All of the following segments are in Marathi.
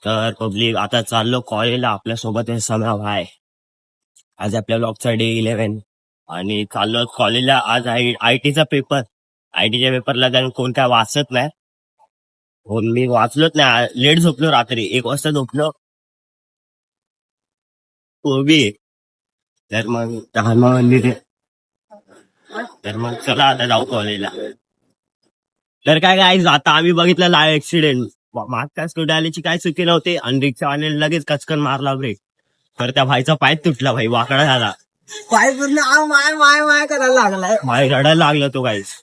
तर पब्लिक आता चाललो कॉलेजला. आपल्यासोबत आहे समा भाई. आज आपल्या ब्लॉगचा डे 11 आणि चाललो कॉलेजला. आज आयटीचा पेपर. आयटीच्या पेपरला जाऊन कोण काय वाचत नाही. हो, मी वाचलोच नाही. लेट झोपलो रात्री 1 वाजता झोपलो. तो बी तर मग तर मग चला आता जाऊ कॉलेजला. तर काय आता आम्ही बघितलं लाईव्ह ऍक्सिडेंट. मागच्या स्टुडिओची काय चुकी नव्हती आणि रिक्षावाल्याने लगेच कचकन मारला ब्रेक. तर त्या भाईचा पाय तुटला. भाई वाकडा झाला. पाय पूर्ण माय माय माय करायला लागलाय. भाई रडायला लागला तो गाईस.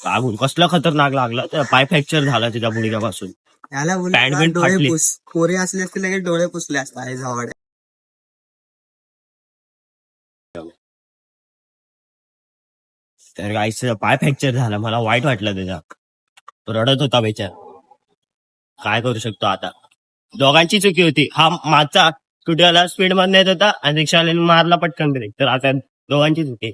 लागून कसलं खतरनाक लागलं. तर पाय फ्रॅक्चर झाला त्याच्या गुडघ्यापासून. याला पॅन्ट बिन्ट डोळे फाटली. पुस पोरे असले असते लगेच डोळे पुसले असतात झावड. तर गाईचा पाय फ्रॅक्चर झाला. मला वाईट वाटलं त्याचा. तो रडत होता बेचार. काय करू शकतो आता. दोघांची चुकी होती. हा मागचा स्कूटरला स्पीड मध्ये येत होता आणि रिक्षावाल्याने मारला पटकन ब्रेक. तर आता दोघांची चुकी.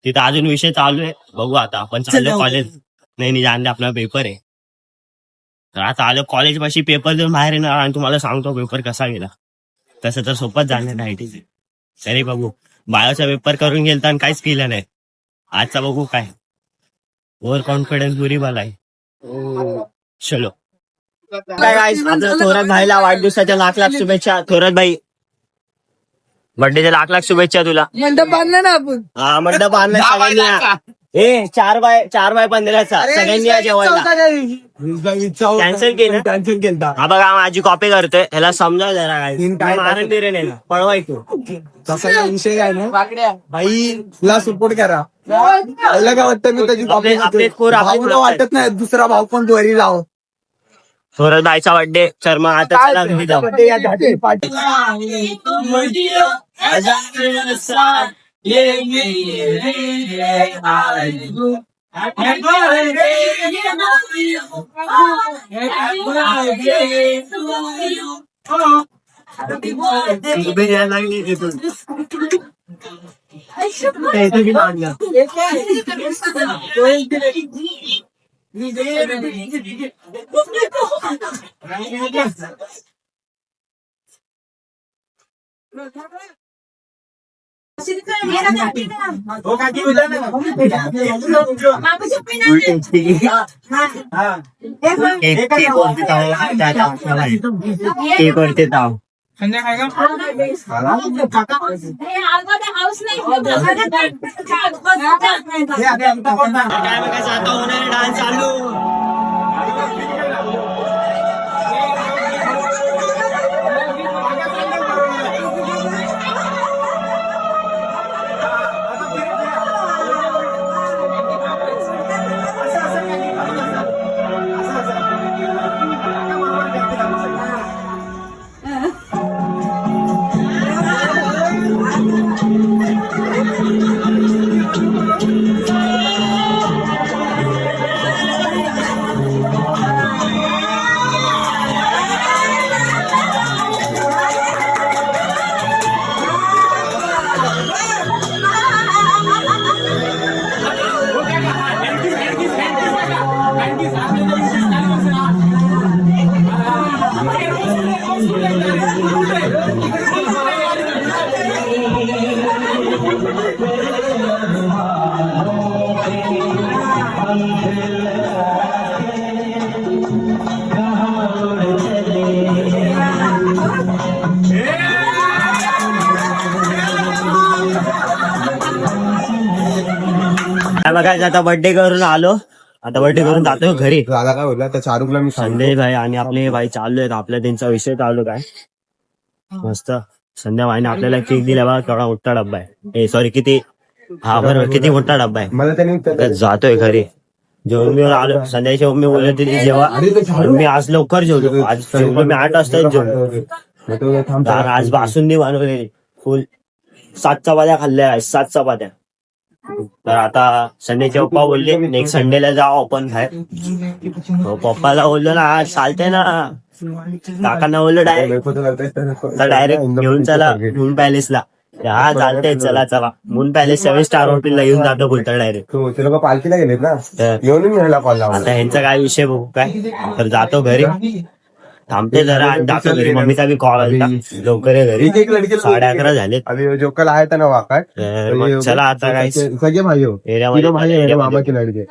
तिथं अजून विषय चालू आहे. बघू आता. आपण चाललो कॉलेज. नाही जाणले आपला पेपर आहे. तर आता आलो कॉलेज पाशी. पेपर देऊन बाहेर येणार आणि तुम्हाला सांगतो पेपर कसा गेला. तसं तर सोपंच जाणार नाही आयटीचे. तरी बघू. बायोचा पेपर करून गेलता आणि काहीच केलं नाही. आजचा बघू काय. ओव्हर कॉन्फिडन्स बुरी बाला आहे. चलो. काय गाईस, आपल्या थोरात भाईला वाढदिवसाच्या लाख शुभेच्छा. थोरात भाई बर्थडेच्या लाख शुभेच्छा तुला. मंडप बांधला ना आपण. हा मंडप आणला सगळ्यांनी. ए 4x15चा सगळ्यांनी या जेवायला. कॅन्सल केलं. हा बघा माझी कॉपी करतोय. ह्याला समजा जरा काय मारण दे रे नाही पळवायचो. तसा विषय काय ना भाई तुला सपोर्ट करा. पहिलं काय वाटतं मी त्याची कॉपी आपले स्कोर भाऊला वाटत नाही दुसरा भाऊ पण द्वारी जावं. थोरात भाईचा बर्थडे. तर मग आता चला घरी जाऊ. डान्स चालू. बघायचं आता बर्थडे करून आलो. आता बर्थडे करून जातो घरी. दादा काय बोलला त्या शाहरुखला मी संजय भाई आणि आपले भाई चालू आहेत. आपल्या त्यांचा विषय चालू काय मस्त. संध्या भाईने आपल्याला केक दिला बघा. केवढा मोठा डब्बा आहे. सॉरी किती. हा बरोबर किती मोठा डब्बा आहे. मला त्याने जातोय घरी. जेवण मी आलो. संध्याची मम्मी बोलले तिथे जेव्हा मी आज लवकर जेवलो. आज जेवलो मी 8 वाजता जेवलो. आज बासुंदी बनवलेली फुल. 7 चपात्या खाल्ल्या. 7 चपात्या. तर आता संडेचे पप्पा बोलले नेक्स्ट संडेला जाऊ आपण बाहेर. पप्पाला बोललो ना आज चालते ना. काकांना बोललो डायरेक्ट घेऊन चला मून पॅलेसला. हा चालतंय चला चला. मून पॅलेस 7 स्टार हॉटेलला येऊन जातो बोलतो डायरेक्ट. ते लोक पालखीला गेलेत ना. येऊन आता ह्यांचा काय विषय बघू काय. तर जातो घरी. थांबते जरा आणि जातो घरी. मम्मीचा बी कॉल आला लवकर ये घरी. एक एक लड़की 11:30 झालेत. अभी जो कल आया था ना वाकट तर मग चला आता काय सगे भाई हो एरियामध्ये भाई है मेरे मामा की लड़के